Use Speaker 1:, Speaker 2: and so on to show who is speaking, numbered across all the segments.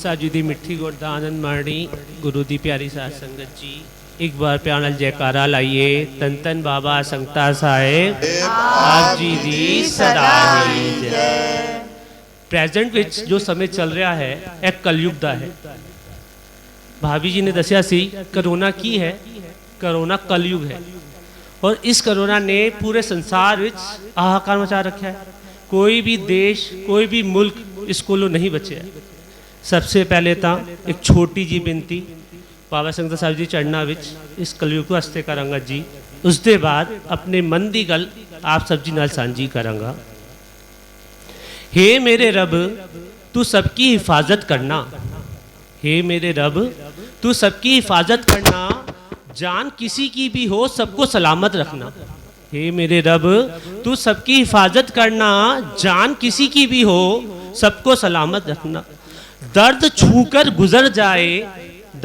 Speaker 1: ਸਾਹਿਬ ਜੀ ਦੀ ਮਿੱਠੀ ਗੁਣ ਦਾ ਆਨੰਦ ਮਾਣੀ। ਗੁਰੂ ਦੀ ਪਿਆਰੀ ਸਾਧ ਸੰਗਤ ਜੀ, ਇੱਕ ਵਾਰ ਪਿਆਰ ਨਾਲ ਜੈਕਾਰਾ ਲਾਈਏ। ਧੰਨ ਧੰਨ ਬਾਬਾ ਸੰਗਤਾ ਸਾਹਿਬ ਆਪ ਜੀ ਦੀ ਸਦਾ ਹੀ ਜੈ। ਪ੍ਰੈਜ਼ੈਂਟ ਵਿੱਚ ਜੋ ਸਮੇਂ ਚੱਲ ਰਿਹਾ ਹੈ ਇਹ ਕਲਯੁਗ ਦਾ ਹੈ। भाभी जी ने दसिया सी करोना की है, करोना कलयुग है और इस करोना ने पूरे संसार विच हाहाकार मचा रखा है। कोई भी देश, कोई भी मुल्क इस कोलों नहीं बचे है। सबसे पहले तो एक छोटी जी बेनती बाबा संगता साहब जी चढ़ना विच इस कलयुग वास्ते करांगा जी। उसके बाद अपने मन की गल आप सब जी नाल सांझी करांगा। हे मेरे रब तू सबकी हिफाजत करना, हे मेरे रब तू सबकी हिफाजत करना, जान किसी की भी हो सबको सलामत रखना। हे मेरे रब तू सबकी हिफाजत करना, जान किसी की भी हो सबको सलामत रखना। दर्द छूकर गुजर जाए,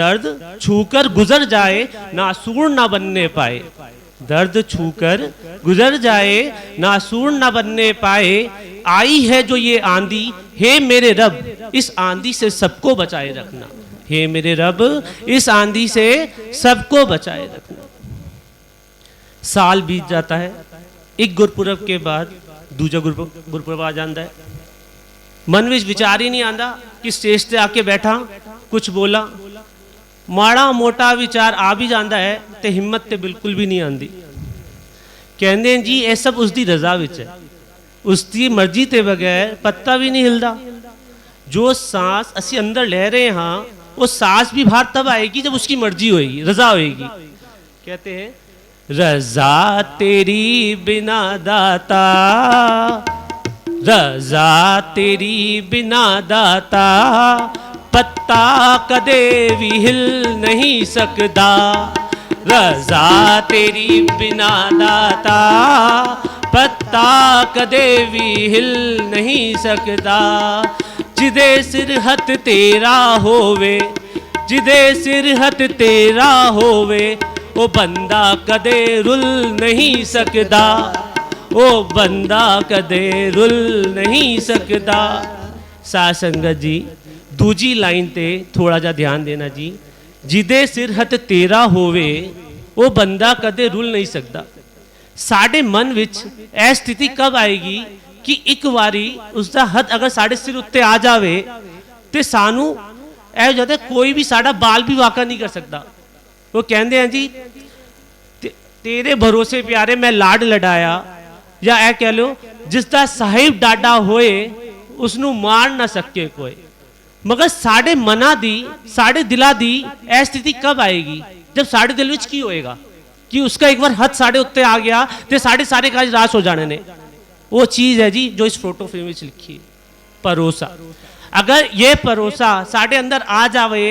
Speaker 1: दर्द छूकर गुजर जाए, नासूर ना बनने पाए। दर्द छूकर गुजर जाए, नासूर ना बनने पाए। आई है जो ये आंधी, हे मेरे रब इस आंधी से सबको बचाए रखना। हे मेरे रब इस आंधी से सबको बचाए रखना। साल बीत जाता है, एक गुरपुरब के बाद दूजा गुरपुरब आ जाता है। मन विच विचार ही नहीं आता कि स्टेज से आके बैठा कुछ बोला। माड़ा मोटा विचार आ भी जाता है तो हिम्मत तो बिल्कुल भी नहीं आती। कहते हैं जी ये सब उसकी रजा विच है, उसकी मर्जी के बगैर पत्ता भी नहीं हिलता। जो सांस असी अंदर ले रहे हाँ वो सांस भी बाहर तब आएगी जब उसकी मर्जी होएगी, रजा होएगी। कहते हैं रजा तेरी बिना दाता, रजा तेरी बिना दाता, पत्ता कदे भी हिल नहीं सकता। रजा तेरी बिना दाता, पत्ता कदे भी हिल नहीं सकता। जिदे सिर हथ तेरा होवे, जिदे सिर हथ तेरा होवे, ओ बंदा कदे रुल नहीं सकता, ओ बंदा कदे रुल नहीं सकता। साध संगत जी दूजी लाइन ते थोड़ा जा ध्यान देना जी। जिदे सिर हथ तेरा होवे वो बंदा कदे रुल नहीं सकता। साढ़े मन विच ऐ स्थिति कब आएगी कि एक बारी उसका हथ अगर साढ़े सिर उत्ते आ जावे तो सानू ऐ जाता कोई भी साड़ा बाल भी वाका नहीं कर सकता। वो कहते हैं जी तेरे भरोसे प्यारे मैं लाड लडाया, या ऐ कह लो जिसका साहिब डाडा होए उसनू मार ना सके कोई। मगर साढ़े मना दी, साढ़े दिला दी ऐ स्थिति कब आएगी जब साढ़े दिल विच की होएगा कि उसका एक बार हथ साढ़े उत्ते आ गया तो साढ़े सारे काज रास हो जाने ने। वो चीज़ है जी जो इस फोटो फ्रेम में लिखी है, परोसा। अगर ये परोसा साढ़े अंदर आ जावे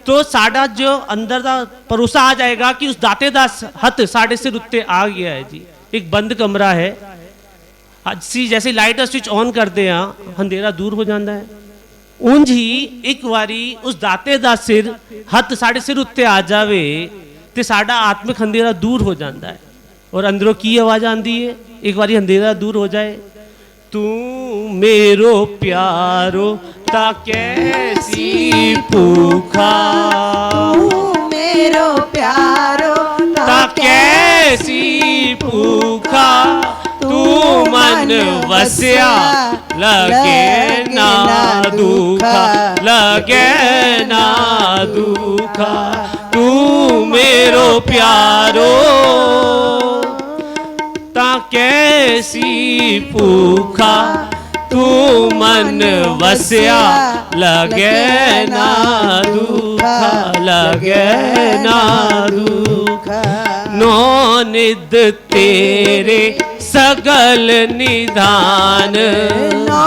Speaker 1: तो साढ़ा जो अंदर का परोसा आ जाएगा कि उस दाते दा हथ साढ़े सिर उत्ते आ गया है जी। एक बंद कमरा है, सी जैसे लाइट का स्विच ऑन करते हैं अंधेरा दूर हो जाता है। उंज ही एक बारी उस दाते दा सिर हथ साढ़े सिर उत्ते आ जावे तो साढ़ा आत्मिक अंधेरा दूर हो जाता है और अंदरों की आवाज़ आती है। एक बारी अंधेरा दूर हो जाए, तू मेरो प्यारो ता कैसी भूखा,
Speaker 2: मेरो प्यारो
Speaker 1: ता कैसी भूखा, तू मन वस्या लगे ना दुखा, लगे ना दुखा। तू मेरो प्यारो ता कैसी भूखा, तू मन वस्या लगे ना दुखा, लगे ना दुखा। नो निद तेरे सगल निधान,
Speaker 2: नो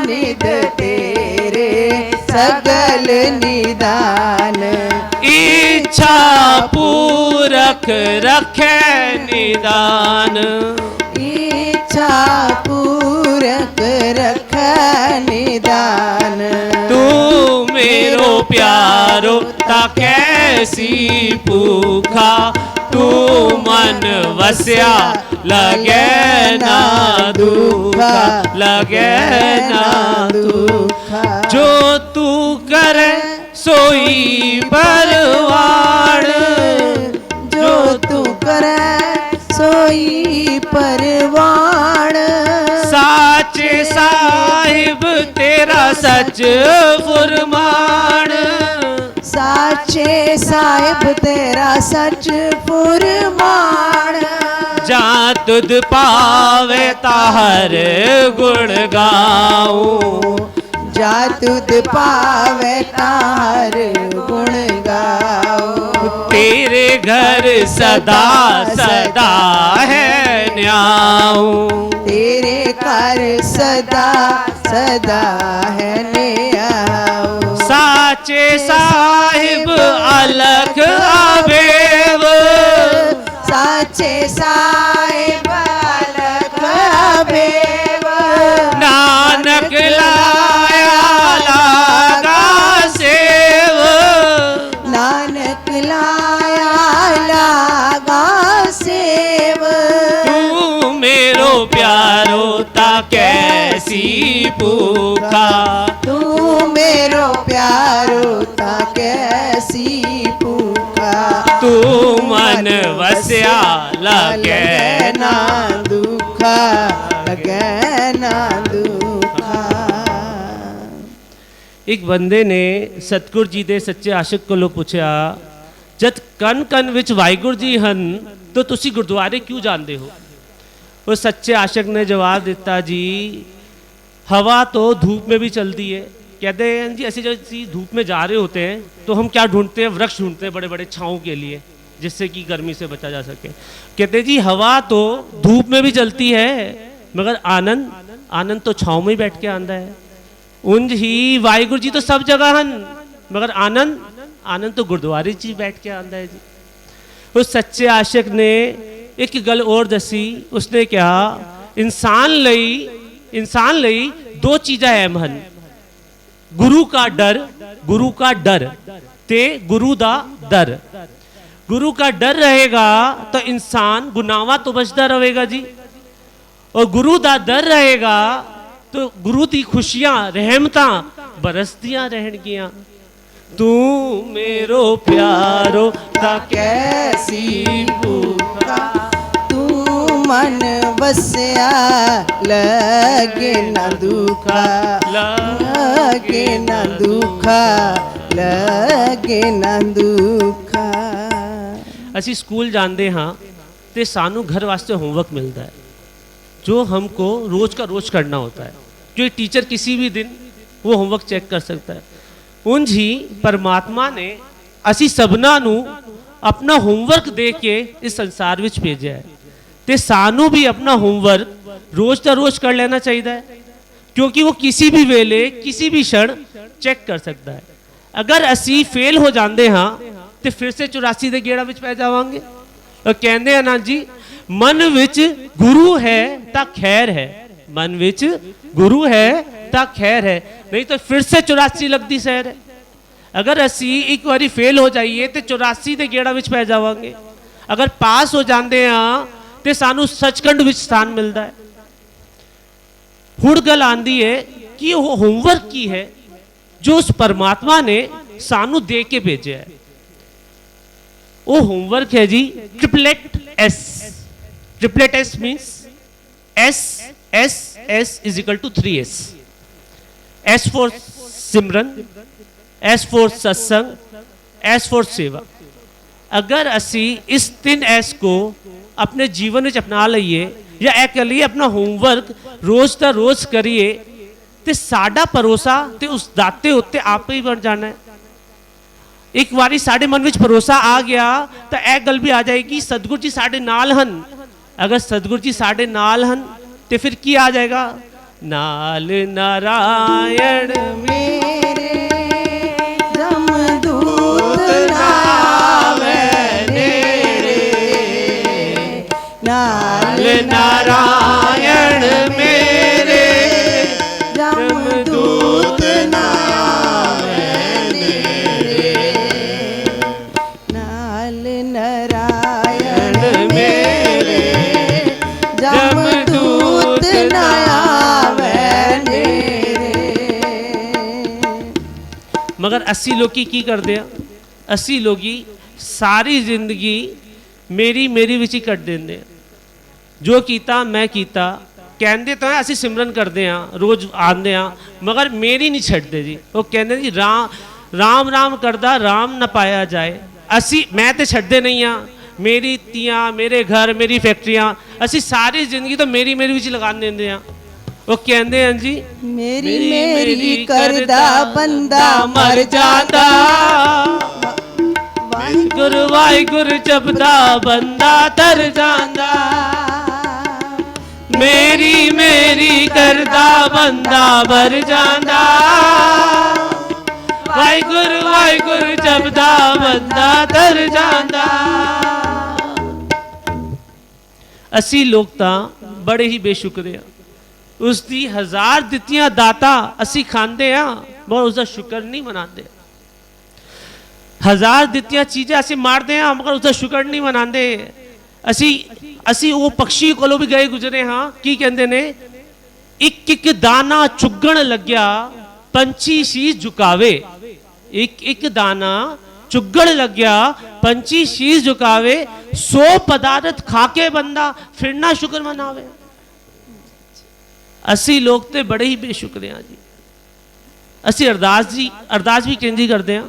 Speaker 2: निद तेरे सगल निदान।
Speaker 1: इच्छा पूरक रखे निदान,
Speaker 2: इच्छा पूरक रख निदान।
Speaker 1: तू मेरो प्यारो ता कैसी भूखा, तू मन वस्या लगे ना दुखा, लगे ना दुखा। जो तू करे सोई परवान।
Speaker 2: जो तू करे सोई परवान।
Speaker 1: साचे साहिब तेरा सच फुरमान।
Speaker 2: साचे साहिब तेरा सच फुरमान।
Speaker 1: जा तुद पावे ताहर गुण गाऊं।
Speaker 2: जा तुद पावे तार गुण गाओ।
Speaker 1: तेरे घर सदा सदा है न्याऊं।
Speaker 2: तेरे घर सदा सदा है न्याओ।
Speaker 1: साचे साहिब अलख अबेव।
Speaker 2: साचे साहिब अलख अबेव।
Speaker 1: नानक लाया लागा सेव।
Speaker 2: नानक लाया लागा सेव।
Speaker 1: तू मेरो प्यारो ता कैसी भूखा।
Speaker 2: तू मेरो प्यारो ता कैसी भूखा।
Speaker 1: तू मन वस्या लगे
Speaker 2: ना दुखा लगे ना दुखा।
Speaker 1: एक ਬੰਦੇ ਨੇ ਸਤਿਗੁਰ ਜੀ ਦੇ ਸੱਚੇ ਆਸ਼ਿਕ ਕੋਲੋਂ ਪੁੱਛਿਆ, ਜਦ ਕਨ ਕਨ ਵਿੱਚ ਵਾਹਿਗੁਰੂ ਜੀ ਹਨ ਤਾਂ ਤੁਸੀਂ ਗੁਰਦੁਆਰੇ ਕਿਉਂ ਜਾਂਦੇ ਹੋ? ਉਹ सच्चे आशिक ने जवाब दिता, जी हवा तो धूप में भी चलती है। कहते हैं जी ऐसे जब धूप में जा रहे होते हैं तो हम क्या ढूंढते हैं? वृक्ष ढूंढते हैं बड़े बड़े छाँव के लिए, जिससे कि गर्मी से बचा जा सके। कहते जी हवा तो धूप में भी चलती है मगर आनंद आनंद तो छाँव में ही बैठ के आंदा है। उंज ही वाहिगुरु जी तो सब जगह हन मगर आनंद आनंद तो गुरुद्वारे च बैठ के आंदा है जी। उस सच्चे आशिक ने एक गल और दसी। उसने कहा इंसान लई दो चीज़ां अहम हन, गुरु का डर ते गुरु दा दर। गुरु का डर रहेगा तो इंसान गुनाहों तो बचता रहेगा जी, और गुरु दा डर रहेगा तो गुरु दी खुशियां रहमतां बरसदियां रहणगियां। तू मेरो प्यारो ता कैसी भूखा।
Speaker 2: तू मन वस्या लगे ना दुखा। लगे ना दुखा लगे ना दुखा।
Speaker 1: ਅਸੀਂ ਸਕੂਲ ਜਾਂਦੇ ਹਾਂ ਤੇ ਸਾਨੂੰ घर वास्ते होमवर्क मिलता है जो हमको रोज का रोज करना होता है। जो टीचर किसी भी दिन वो होमवर्क चेक कर सकता है। उंज ही परमात्मा ने ਅਸੀਂ ਸਭਨਾਂ ਨੂੰ अपना होमवर्क दे के इस संसार विच भेजा है ते सानू भी अपना होमवर्क रोज का रोज कर लेना चाहिए, क्योंकि वो किसी भी वेले किसी भी क्षण चेक कर सकता है। अगर असी फेल हो जाते हाँ तो फिर से 84 के गेड़ा विच पै जावांगे। और कहते हैं ना जी, मन विच गुरु है ता खैर है। मन विच गुरु है ता खैर है, नहीं तो फिर से 84 लगती सैर है। अगर असी एक बारी फेल हो जाइए तो 84 के गेड़ा विच पै जावांगे। अगर पास हो जाते हाँ तो सानू सचखंड विच स्थान मिलता है। हुण गल आंदी है कि वो होमवर्क की है जो उस परमात्मा ने सानू दे के भेजा है। वो होमवर्क है जी triplet S. Triplet S means S S S is equal to 3S। S for simran, S for satsang, S for seva. अगर असी इस 3S को अपने जीवन में अपना लीए या ए कह लीए अपना होमवर्क रोज का रोज करिए तो साडा भरोसा तो उस दाते उत्ते आप ही बन जाना है। एक बारी साडे मन में भरोसा आ गया तो यह गल भी आ जाएगी सतगुरु जी साडे नाल हन। अगर सतगुरु जी साडे नाल हन तो फिर की आ जाएगा? नाल नारायण
Speaker 2: मेरे जमदूत नावे नेरे। नाल
Speaker 1: नारायण मेरे
Speaker 2: जमदूत नावे नेरे। नाल नारायण मेरे जमदूत नावे नेरे।
Speaker 1: 80 लोग की कर दिया, 80 लोग सारी जिंदगी मेरी मेरी विच ही कट देंगे। जो कीता मैं कीता कहते तो है असी सिमरन करते हैं रोज आते हैं मगर मेरी नहीं छड्डते जी। वो कहते जी राम राम राम करदा राम न पाया जाए। असी मैं तो छड्डते नहीं हाँ, मेरी तियाँ मेरे घर मेरी फैक्ट्रियाँ असी सारी जिंदगी तो मेरी मेरी विच लगा देंगे हैं। वो कहते हैं जी
Speaker 2: मेरी मेरी करदा बंदा
Speaker 1: मर जाता, वाहिगुरु वाहिगुरु जपदा बंदा तर जाता। मेरी मेरी करदा बंदा मर जाता, वाहिगुरु वाहिगुरु जपदा बंदा तर जाता। असी लोग तां बड़े ही बेशुक्र हैं। उसकी 1000 दित्तियां दाता असी खांदे हैं मगर उसका शुक्र नहीं मनाते। 1000 दित्तियां चीजें असी मारते हैं मगर उसका शुक्र नहीं मनाते। असी वो पक्षी कोलों भी गए गुजरे हाँ की कहते ने एक एक दाना चुगण लग्या पंछी शीश झुकावे। एक एक दाना चुगण लग्या पंछी शीश झुकावे, 100 पदार्थ खाके बंदा फिर ना शुक्र मनावे। असी लोग ते बड़े ही बेशुक्र हैं जी। असी अरदास भी केंजी करते हैं।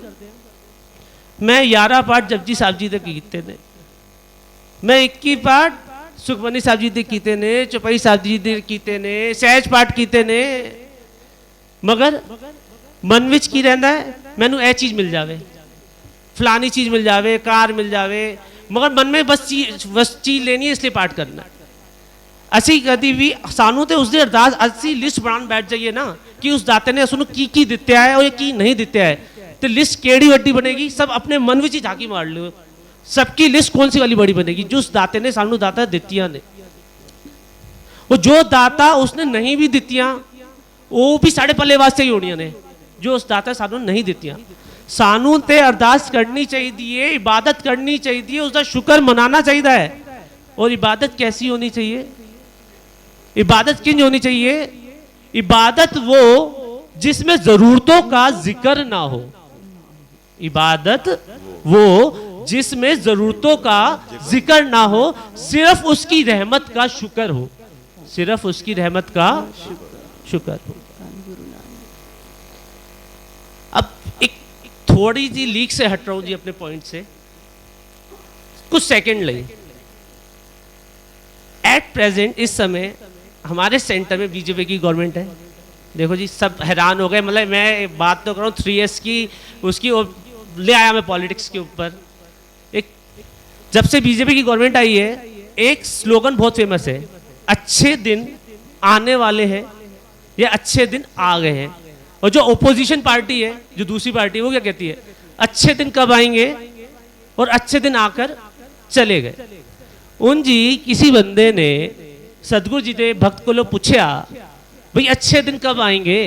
Speaker 1: मैं 11 पाठ जपजी साहब जी दे कीते ने, मैं 21 पाठ सुखमनी साहब जी दे कीते ने, चौपाई साहब जी दे कीते ने, सहज पाठ कीते ने, मगर मन विच की रहिंदा है मैनू ए चीज मिल जावे, फलानी चीज मिल जावे, कार मिल जावे, मगर मन में बस चीज लेनी है इसलिए पाठ करना है। असी कभी भी सानू तो उसकी अरदास असी लिस्ट बनाने बैठ जाइए ना कि उस दाते ने असू की दित्या है और की नहीं दित्या है, तो लिस्ट केड़ी वड्डी बनेगी। सब अपने मन में ही झांकी मार लो, सबकी लिस्ट कौन सी वाली बड़ी बनेगी। जो उस दाते ने सानू दाता दित्तियां ने, वो जो दाता उसने नहीं भी दित्तियां वो भी साढ़े पल्ले वास्ते ही होनियां ने। जो उस दाता सानू नहीं दित्तियां, सानू ते अरदास करनी चाहिए, इबादत करनी चाहिए, उसका शुक्र मनाना चाहिए है। और इबादत कैसी होनी चाहिए? इबादत किंज होनी चाहिए? इबादत वो जिसमें जरूरतों का जिक्र ना हो। इबादत वो जिसमें जरूरतों का जिक्र ना हो, सिर्फ उसकी रहमत का शुक्र हो, सिर्फ उसकी रहमत का शुक्र हो। अब एक थोड़ी सी लीक से हट रहा हूं जी अपने पॉइंट से, कुछ सेकंड लगे। एट प्रेजेंट इस समय हमारे सेंटर में बीजेपी की गवर्नमेंट है। देखो जी सब हैरान हो गए, मतलब मैं बात तो कर रहा हूँ 3S की उसकी, और ले आया मैं पॉलिटिक्स के ऊपर। एक जब से बीजेपी की गवर्नमेंट आई है एक स्लोगन बहुत फेमस है, अच्छे दिन आने वाले हैं या अच्छे दिन आ गए हैं। और जो ओपोजिशन पार्टी है, जो दूसरी पार्टी है, वो क्या कहती है? अच्छे दिन कब आएंगे और अच्छे दिन आकर चले गए। उन जी किसी बंदे ने सदगुरु जी के भक्त को लोग पूछा भाई अच्छे दिन कब आएंगे?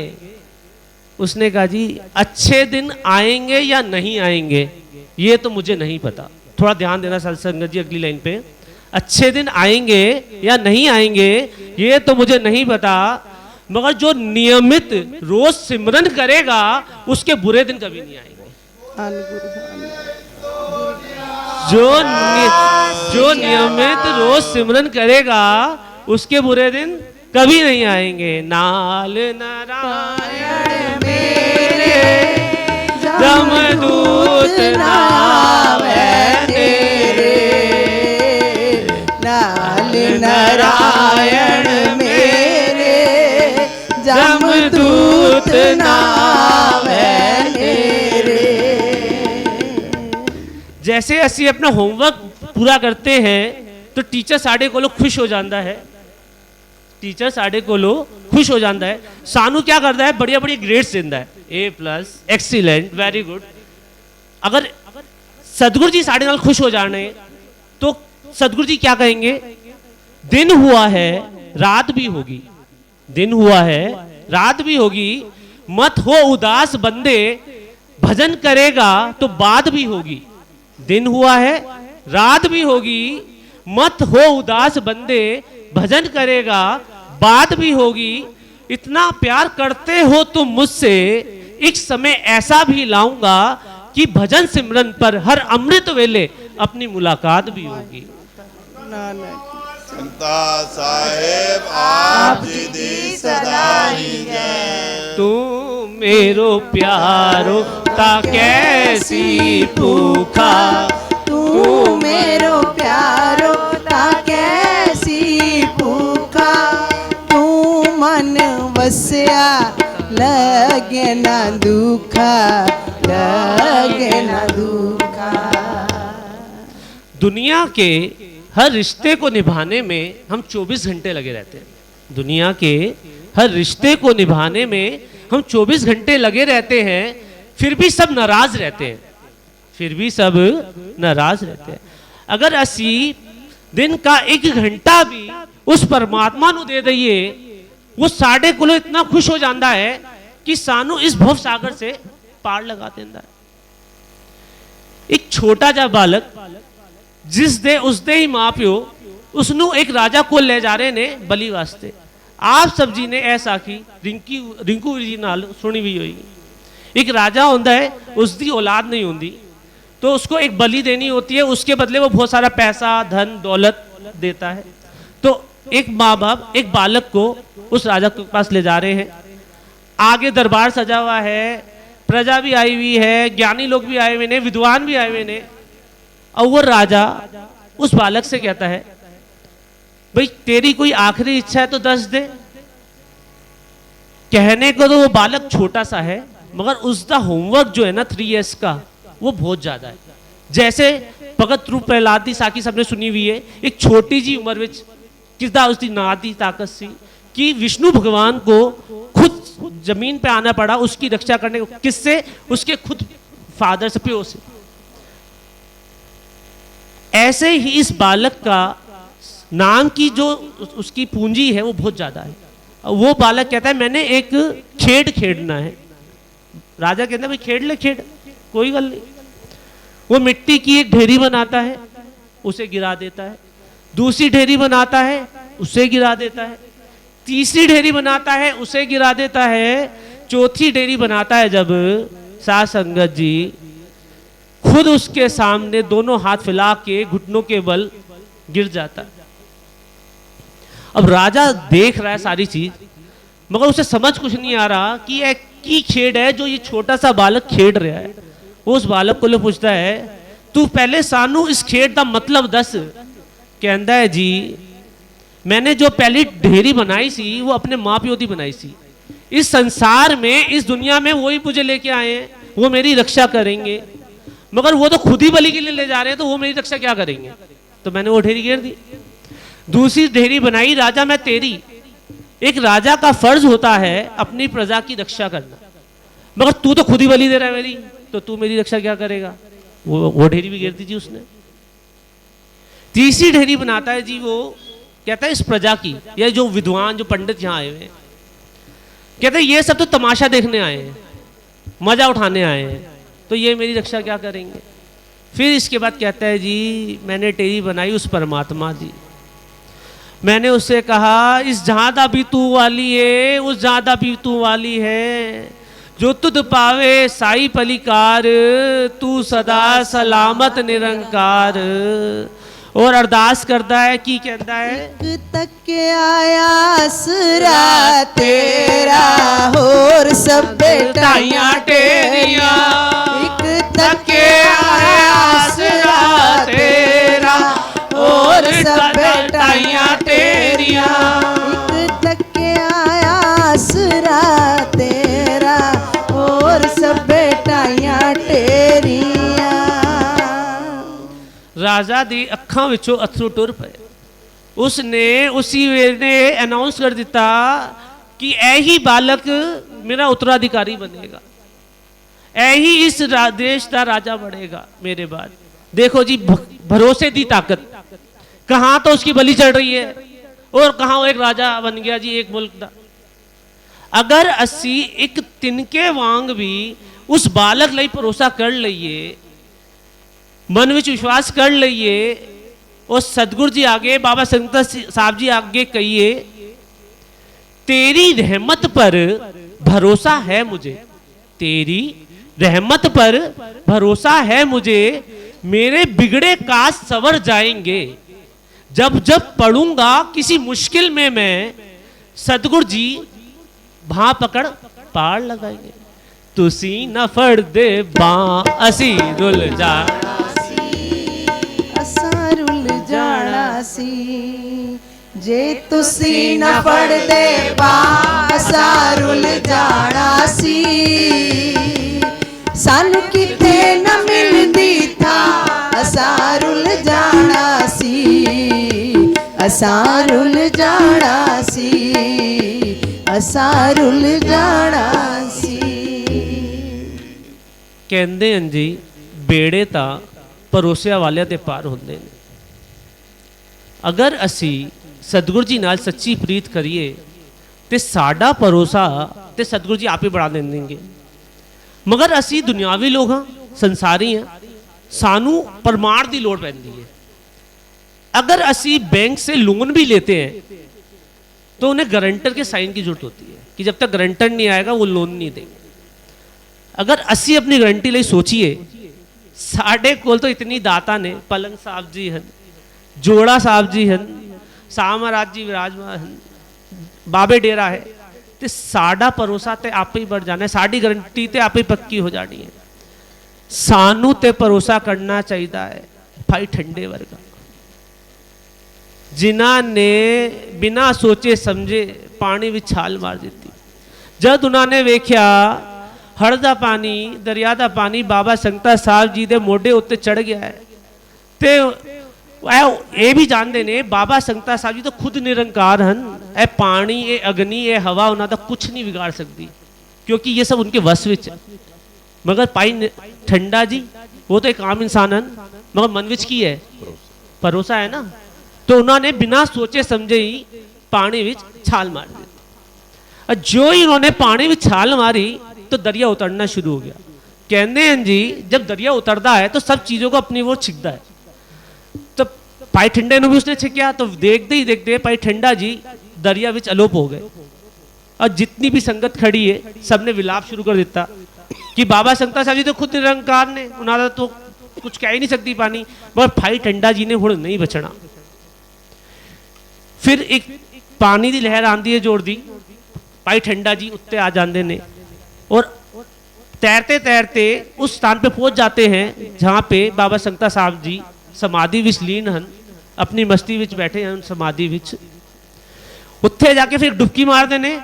Speaker 1: उसने कहा जी अच्छे दिन आएंगे या नहीं आएंगे ये तो मुझे नहीं पता। थोड़ा ध्यान देना संगत जी अगली लाइन पे, अच्छे दिन आएंगे या नहीं आएंगे ये तो मुझे नहीं पता, मगर जो नियमित रोज सिमरन करेगा उसके बुरे दिन कभी नहीं आएंगे। जो नियमित रोज सिमरन करेगा उसके बुरे दिन कभी नहीं आएंगे। नाल नारायण मेरे जमदूत नावे तेरे,
Speaker 2: नाल नारायण मेरे जमदूत नावे तेरे।
Speaker 1: जैसे असी अपना होमवर्क पूरा करते हैं तो टीचर साढ़े कोलों खुश हो जाता है, टीचर साढ़े कोलों खुश हो जाता है। सानू क्या करता है? बढ़िया बढ़िया ग्रेड्स देता है, A+, एक्सीलेंट, वेरी गुड। अगर सदगुरु जी साढ़े नाल खुश हो जाने तो सदगुरु जी क्या कहेंगे? दिन हुआ है रात भी होगी, दिन हुआ है रात भी होगी, मत हो उदास बंदे, भजन करेगा तो बात भी होगी। दिन हुआ है रात भी होगी, मत हो उदास बंदे, भजन करेगा बात भी होगी। इतना प्यार करते हो तुम मुझसे एक समय ऐसा भी लाऊंगा कि भजन सिमरन पर हर अमृत वेले अपनी मुलाकात भी होगी।
Speaker 3: संता साहेब आप जी दी सदा ही जय।
Speaker 1: तू मेरो प्यारो ता कैसी भूखा,
Speaker 2: तू मेरो प्यारो ता कैसी भूखा, तू मन वसया लगे ना दुखा, लगे ना दुखा।
Speaker 1: दुनिया के हर रिश्ते को निभाने में हम 24 घंटे लगे रहते हैं। दुनिया के हर रिश्ते को निभाने में हम 24 घंटे लगे रहते हैं, फिर भी सब नाराज रहते हैं, फिर भी सब नाराज रहते हैं। अगर असी दिन का 1 घंटा भी उस परमात्मा ਨੂੰ दे दईए, वो साढ़े कोलों इतना खुश हो जाता है कि सानू इस भव सागर से पार लगा देता है। एक छोटा जा बालक जिस दे उस दे ही मां प्यो उसनू एक राजा को ले जा रहे ने बली वास्ते। आप सब जी ने ऐसा की रिंकू जी नाल सुनी भी हुई। एक राजा होता है, उसकी औलाद नहीं होती, तो उसको एक बलि देनी होती है, उसके बदले वो बहुत सारा पैसा धन दौलत देता है। तो एक माँ बाप एक बालक को उस राजा के पास ले जा रहे हैं। आगे दरबार सजा हुआ है, प्रजा भी आई हुई है, ज्ञानी लोग भी आए हुए ने, विद्वान भी आए हुए ने। और वो राजा उस बालक से कहता है, भाई तेरी कोई आखिरी इच्छा है तो दस दे। कहने को तो वो बालक छोटा सा है, मगर उसका होमवर्क जो है ना 3 years का, वो बहुत ज्यादा है। जैसे भगत रूप प्रहलाद दी साखी सबने सुनी हुई है। एक छोटी जी उम्र में किसदा उसकी नात दी ताकत सी कि विष्णु भगवान को खुद जमीन पे आना पड़ा उसकी रक्षा करने को। किससे? उसके खुद फादर से, प्यो से। ऐसे ही इस बालक का नाम की जो उसकी पूंजी है वो बहुत ज्यादा है। वो बालक कहता है मैंने एक खेड खेड़ना है। राजा कहता है भाई खेड़ ले, खेड़, कोई गल नहीं। वो मिट्टी की एक ढेरी बनाता है, उसे गिरा देता है। दूसरी ढेरी बनाता है, उसे गिरा देता है। तीसरी ढेरी बनाता है, उसे गिरा देता है। चौथी ढेरी बनाता है जब साध संगत जी खुद उसके सामने दोनों हाथ फैला के घुटनों के बल गिर जाता है। अब राजा देख रहा है सारी चीज, मगर उसे समझ कुछ नहीं आ रहा कि यह की खेड़ है जो ये छोटा सा बालक खेड़ रहा है। वो उस बालक को ले पूछता है, तू पहले सानू इस खेड़ का मतलब दस। कहता है जी मैंने जो पहली ढेरी बनाई सी वो अपने माँ प्यो की बनाई सी। इस संसार में इस दुनिया में वही मुझे लेके आए हैं, वो मेरी रक्षा करेंगे, मगर वो तो खुद ही बलि के लिए ले जा रहे हैं, तो वो मेरी रक्षा क्या करेंगे? तो मैंने वो ढेरी घेर दी। दूसरी ढेरी बनाई, राजा मैं तेरी। एक राजा का फर्ज होता है अपनी प्रजा की रक्षा करना, मगर तू तो खुद ही बलि दे रहा है मेरी, तो तू मेरी रक्षा क्या करेगा? वो ढेरी भी घेर दी जी उसने। तीसरी ढेरी बनाता है जी, वो कहता है इस प्रजा की, या जो विद्वान जो पंडित यहाँ आए हुए हैं, कहते हैं ये सब तो तमाशा देखने आए हैं, मजा उठाने आए हैं, तो ये मेरी रक्षा क्या करेंगे? फिर इसके बाद कहता है जी मैंने ढेरी बनाई उस परमात्मा जी। मैंने उससे कहा इस ज्यादा भी तू वाली है, उस ज्यादा भी तू वाली है, जो तुद पावे साई पलिकार, तू सदा सलामत निरंकार। और अरदास करता है कि कहता है
Speaker 2: तक आया आसरा तेरा और सब बेटाइयां तेरिया। एक तक आया आसरा तेरा और सब बेटाइयां तेरिया। एक तक आया आसरा तेरा और सब बेटाइयां तेरिया।
Speaker 1: राजा दी अखां विचों अथरू टुर पे। उसने उसी वेले अनाउंस कर दिता कि यही बालक मेरा उत्तराधिकारी बनेगा, यही इस देश का राजा बनेगा मेरे बाद। देखो जी भरोसे दी ताकत, कहां तो उसकी बलि चढ़ रही है और कहां वो एक राजा बन गया जी एक मुल्क का। अगर असी एक तिनके वांग भी उस बालक लई भरोसा कर लईए, मन विच विश्वास कर लईए, और सतगुरु जी आगे बाबा संगत साहब जी आगे कहिए तेरी रहमत पर भरोसा है मुझे, तेरी रहमत पर भरोसा है मुझे, मेरे बिगड़े काज संवर जाएंगे। जब जब पढ़ूंगा किसी मुश्किल में मैं, सतगुरु जी भां पकड़ पार लगाएंगे। तुसी न फड़ दे बां असी रुल जाना
Speaker 2: असां रुल जाना सी, जे तुसी न फड़ दे बां असां रुल जाना सी। सानू किते न मिलदी था असां रुल जाना सी, असां रुल जाना सी, असां रुल जाना सी।
Speaker 1: ਕਹਿੰਦੇ ਹਨ ਜੀ ਬੇੜੇ ਤਾਂ ਪਰੋਸਿਆ ਵਾਲਿਆਂ ਦੇ ਪਾਰ ਹੁੰਦੇ ਨੇ। ਅਗਰ ਅਸੀਂ ਸਤਿਗੁਰੂ ਜੀ ਨਾਲ ਸੱਚੀ ਪ੍ਰੀਤ ਕਰੀਏ ਤੇ ਸਾਡਾ ਭਰੋਸਾ ਤੇ ਸਤਿਗੁਰੂ ਜੀ ਆਪੇ ਬਣਾ ਦੇਣਗੇ। ਮਗਰ ਅਸੀਂ ਦੁਨਿਆਵੀ ਲੋਕ ਹਾਂ, ਸੰਸਾਰੀ ਹਾਂ, ਸਾਨੂੰ ਪ੍ਰਮਾਣ ਦੀ ਲੋੜ ਪੈਂਦੀ ਹੈ। अगर असी बैंक से लोन भी लेते हैं तो उन्हें गारंटर के साइन की जरूरत होती है कि जब तक गारंटर नहीं आएगा वो लोन नहीं देंगे। अगर असी अपनी गारंटी लिए सोचिए, साढ़े कोल तो इतनी दाता ने, पलंग साहब जी हैं, जोड़ा साहब जी हैं, शाह महाराज जी विराजमान हैं, बाबे डेरा है, तो साडा भरोसा तो आप ही बढ़ जाना है, साड़ी गारंटी तो आप ही पक्की हो जानी है। सानू ते भरोसा करना चाहिए है भाई ठंडे वर्गा, जिन्हों ने बिना सोचे समझे पानी में छाल मार दी। जब उन्होंने वेख्या हड़ का पानी, दरिया का पानी बाबा संगता साहब जी के मोढे उत्ते चढ़ गया है, तो ये भी जानते ने बाबा संगता साहब जी तो खुद निरंकार हैं। ए पानी, ये अग्नि, ये हवा उन्होंने कुछ नहीं बिगाड़ सकती, क्योंकि ये सब उनके वश विच है। मगर भाई ठंडा जी वो तो एक आम इंसान है, मगर मन विच की है भरोसा है ना, तो उन्होंने बिना सोचे समझे ही पानी विच छाल मार दी। और जो ही उन्होंने पानी में छाल मारी तो दरिया उतरना शुरू हो गया। कहते हैं जी जब दरिया उतरता है तो सब चीज़ों को अपनी ओर छिकता है। तो भाई ठंडे ने भी उसने छिकिया, तो देखते ही देखते भाई ठंडा जी दरिया विच अलोप हो गए। और जितनी भी संगत खड़ी है सबने विलाप शुरू कर दिता कि बाबा संगता साहब जी तो खुद निरंकार ने, उन्होंने तो कुछ कह ही नहीं सकती पानी, मगर भाई ठंडा जी ने हुण नहीं बचना। फिर एक पानी की लहर आती है जोर दी, भाई ठंडा जी उत्ते आ जाते हैं और तैरते तैरते उस स्थान पे पहुंच जाते हैं जहाँ पे बाबा संगता साहब जी समाधि विच लीन हैं, अपनी मस्ती विच बैठे हैं समाधि विच। उत्थे जाके फिर डुबकी मारते हैं,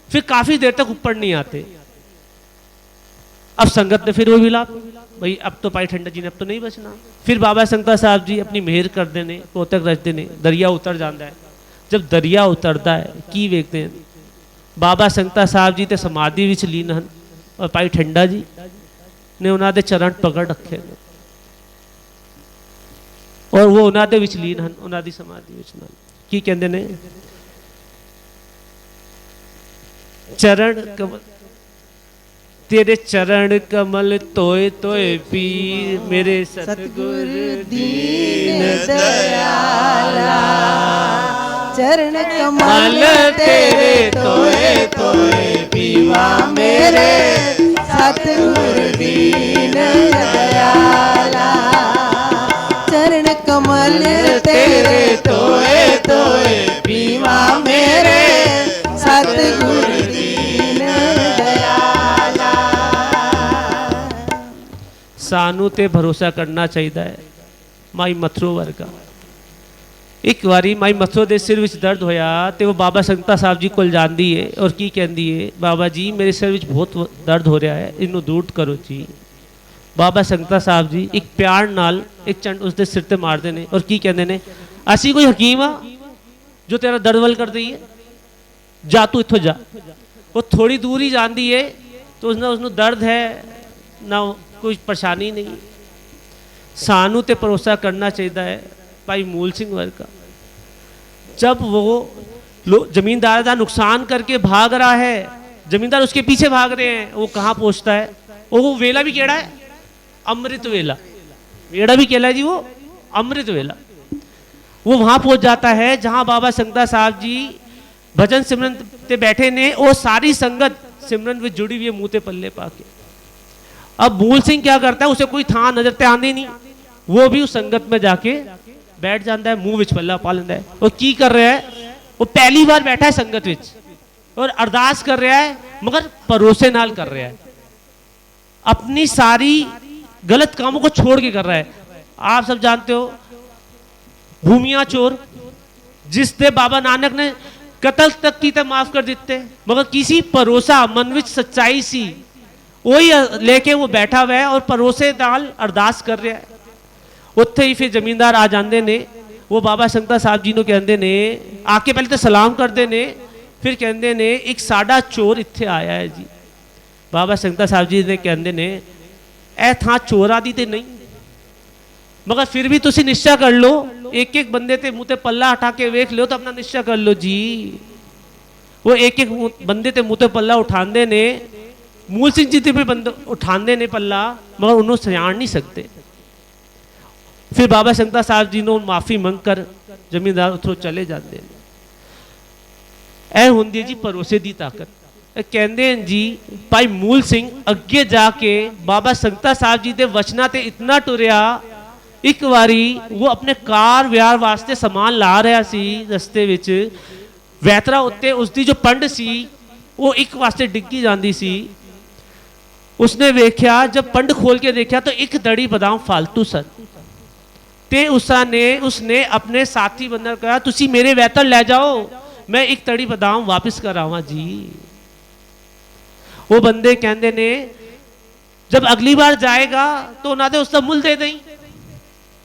Speaker 1: फिर काफ़ी देर तक ऊपर नहीं आते। अब संगत ने फिर वो विलाप, भाई अब तो भाई ठंडा जी ने अब तो नहीं बचना। फिर बाबा संगता साहब जी अपनी मेहर करते हैं, कोतक रचते हैं, दरिया उतर जाता है। जब दरिया उतरता है की वेखते हैं बाबा संगता साहब जी तो समाधि विच लीन हैं और भाई ठंडा जी ने उन्होंने चरण पकड़ रखे और वो उन्होंने विच लीन हैं, उन्होंने समाधि विच नाल की कहते ने चरण कमल, तेरे चरण कमल तोए तोए पीर, मेरे सतगुर
Speaker 2: दीन दयाला। चरण कमल तेरे तोए तोए पीवा, मेरे सतगुर दीन दयाला। चरण कमल तेरे तोए तोए पीवा, मेरे सतगुर दीन दयाला।
Speaker 1: सानू ते भरोसा करना चाहिए है माई मथुरो वर्गा। एक बारी माई मथुरो दे सिर विच दर्द होया तो वो बाबा संगता साहब जी कोल जांदी है और की कहती है, बाबा जी मेरे सिर विच बहुत दर्द हो रहा है, इनू दूर करो जी। बाबा संगता साहब जी एक प्यार नाल एक चंड उसके सिर ते मारते हैं और की कहते हैं, असी कोई हकीम आ जो तेरा दर्द वल कर दी है, जा तू इत्थों जा। वो थोड़ी दूर ही जाती है तो उसने दर्द है ना कोई परेशानी नहीं। सानू ते भरोसा करना चाहिए है भाई मूल सिंह वर्गा। जब वो जमींदार का नुकसान करके भाग रहा है, जमींदार उसके पीछे भाग रहे हैं, वो कहाँ पहुँचता है? वो वेला भी केड़ा है? अमृत वेला। वेड़ा भी केला है जी वो अमृत वेला। वो वहाँ पहुँच जाता है जहाँ बाबा संगता साहब जी भजन सिमरन ते बैठे ने। वो सारी संगत सिमरन में जुड़ी हुई है मुंह ते पल्ले पाके। अब मूल सिंह क्या करता है, उसे कोई थां नजर ते आंदी नहीं, वो भी उस संगत में जाके बैठ जाता है, मुंह विच पल्ला पा लेंदा है। वो की कर रहा है, वो पहली बार बैठा है संगत विच और अरदास कर रहा है, मगर भरोसे नाल कर रहा है, अपनी सारी गलत कामों को छोड़ के कर रहा है। आप सब जानते हो भूमिया चोर जिसने बाबा नानक ने कतल तक की तो माफ कर देते, मगर किसी भरोसा मन विच सच्चाई सी वही लेके वो बैठा हुआ है और भरोसे नाल अरदास कर रहा है। उत्थे ही फिर जमींदार आ जाते ने, वो बाबा संगता साहब जी को कहते ने, आके पहले तो सलाम करते ने, फिर कहते ने एक साडा चोर इत्थे आया है जी। बाबा संगता साहब जी ने कहते ने ए थां चोरा दी ते नहीं, मगर फिर भी तुसी निश्चय कर लो, एक एक बंदे ते मुंह ते पल्ला उठा के वेख लो तो अपना निश्चय कर लो जी। वो एक एक बंदे ते मुंह ते पल्ला उठांदे ने, मूल सिंह जी ते भी बंदे उठांदे ने पल्ला, मगर उन्होंने सियाण नहीं सकते। फिर बाबा संगता साहब जी ने माफी मंगकर जमींदार उथों चले जाते हैं। ऐ हुंदी जी भरोसे दी ताकत। कहते हैं जी भाई मूल सिंह अगे जाके बाबा संगता साहब जी के वचना ते इतना टुरिया, एक बारी वो अपने कार व्याह वास्ते समान ला रहा सी, रस्ते विच वैतरा उत्ते उसकी जो पंड सी वो एक वास्ते डिग्गी जाती सी। उसने वेख्या, जब पंड खोल के देखा तो एक दड़ी बादाम फालतू सन, ते उसने अपने साथी बंदर कहा तुसी मेरे वैतर ले जाओ, मैं एक तड़ी बादाम वापस कर आवा जी। वो बंदे कहते ने जब अगली बार जाएगा तो ना दे उसका मुल दे दें।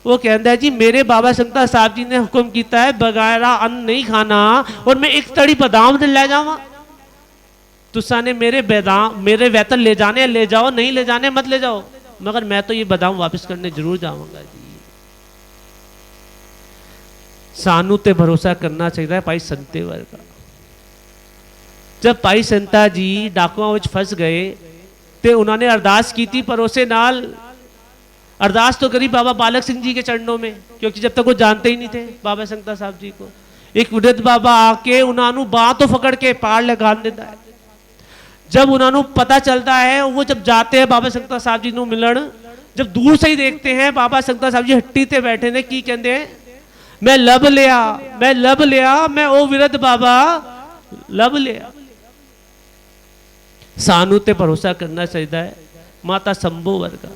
Speaker 1: वो कहता है जी मेरे बाबा संगता साहब जी ने हुक्म किया है बगैरा अन्न नहीं खाना, और मैं एक तड़ी बादाम ले जावा, तुसा ने मेरे वैतर ले जाने ले जाओ, नहीं ले जाने मत ले जाओ, मगर मैं तो ये बादाम वापस करने जरूर जाऊंगा जी। सानू ते भरोसा करना चाहिए भाई संते वर्गा। जब भाई संता जी डाकुआं विच फस गए तो उन्होंने अरदास की थी भरोसे नाल। अरदास तो करी बाबा बालक सिंह जी के चरणों में, क्योंकि जब तक वो जानते ही नहीं थे बाबा संगता साहब जी को। एक वृद्ध बाबा आके उन्होंने बांह तो पकड़ के पार लगा देता है। जब उन्होंने पता चलता है, वो जब जाते हैं बाबा संगता साहब जी को मिलन, जब दूर से ही देखते हैं बाबा संगता साहब जी हट्टी ते बैठे ने, की कहते हैं मैं लब लिया, मैं ओ विरध बाबा लब लिया। सानू ते भरोसा करना चाहिए है। माता संभो वर्गा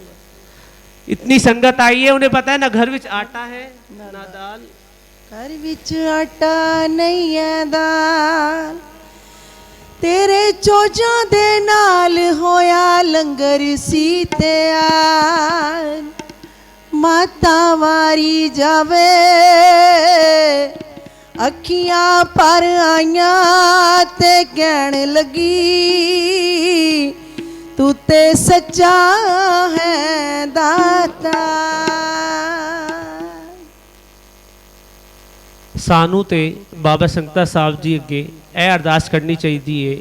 Speaker 1: इतनी संगत आई है, उन्हें पता है ना घर विच आटा है ना दाल,
Speaker 2: घर विच आटा नहीं है दाल, तेरे चोजां दे नाल होया लंगर सी त्यार, माता वारी जावे अखियां पर आइयां ते कहण लगी तू ते सच्चा है दाता।
Speaker 1: सानू ते बाबा संगता साहब जी अगे ए अरदास करनी चाहिए,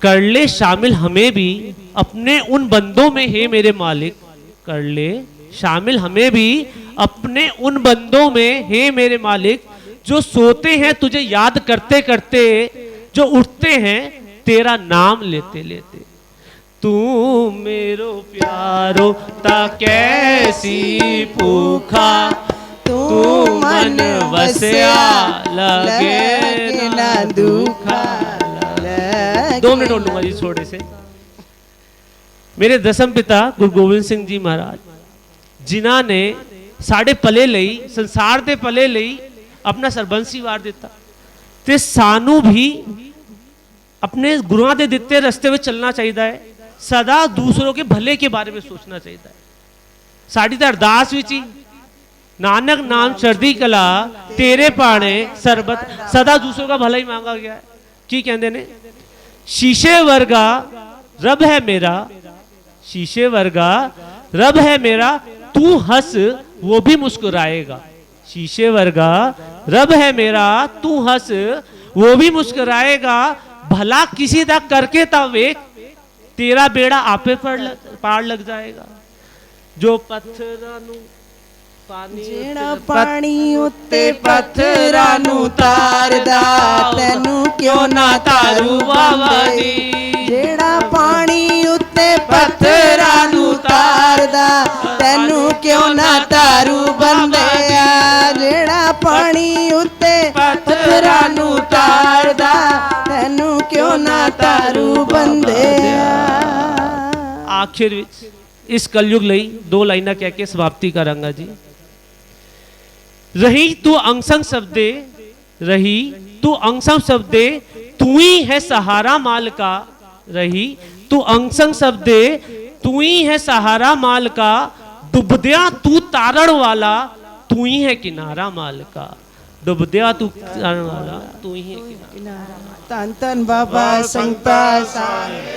Speaker 1: कर ले शामिल हमें भी अपने उन बंदों में, हे मेरे मालिक कर ले शामिल हमें भी अपने उन बंदों में, हे मेरे मालिक जो सोते हैं तुझे याद करते करते, जो उठते हैं तेरा नाम लेते लेते। तू मेरो प्यारो ता कैसी भूखा, तू मन वसया लगे ना दुखा। 2 मिनट और लूंगा जी छोटे से। मेरे दसम पिता गुरु गोबिंद सिंह जी महाराज जिन्हों ने साढ़े पले लई, संसार के पले लई अपना सरबंसी वार दिता, ते सानू भी अपने गुरुआं दे दिते रस्ते में चलना चाहिए है। सदा दूसरों के भले के बारे में सोचना चाहिए है। साड़ी तो अरदास विच ही नानक नाम चढ़दी कला तेरे पाने सरबत, सदा दूसरों का भला ही मांगा गया है। की कहते ने शीशे वर्गा रब है मेरा, शीशे वर्गा रब है मेरा, तू हंस वो भी मुस्कुराएगा। शीशे वर्गा रब है मेरा, तू हंस वो भी मुस्कुराएगा। भला किसी दा करके ता वेख, तेरा बेड़ा आपे पार लग जाएगा। जो पत्थरां नूं
Speaker 2: ਜਿਹੜਾ ਪਾਣੀ ਉੱਤੇ ਪੱਥਰਾਂ ਨੂੰ ਤਾਰਦਾ ਤੈਨੂੰ ਕਿਉਂ ਨਾ ਤਾਰੂ ਬਾਬਾ ਜੀ ਜਿਹੜਾ ਪਾਣੀ ਉੱਤੇ ਪੱਥਰਾਂ ਨੂੰ ਤਾਰਦਾ ਤੈਨੂੰ ਕਿਉਂ ਨਾ ਤਾਰੂ ਬੰਦਿਆ ਜਿਹੜਾ ਪਾਣੀ ਉੱਤੇ ਪੱਥਰਾਂ ਨੂੰ ਤਾਰਦਾ ਤੈਨੂੰ ਕਿਉਂ ਨਾ ਤਾਰੂ ਬੰਦਿਆ।
Speaker 1: आखिर इस कलयुग लई दो लाइना कह के समाप्ति करांगा जी। रही तू अंगसंग शब्दे, रही तू अंगसंग शब्दे, तू ही है सहारा माल का। रही तू अंगसंग शब्दे, तू ही है सहारा माल का। डुबदिया तू तारण वाला, तू ही है किनारा माल का। डुबदिया तू तारण वाला, तू ही है किनारा।
Speaker 2: ਧੰਨ ਧੰਨ ਬਾਬਾ ਸੰਗਤਾ ਸਾਹਿਬ।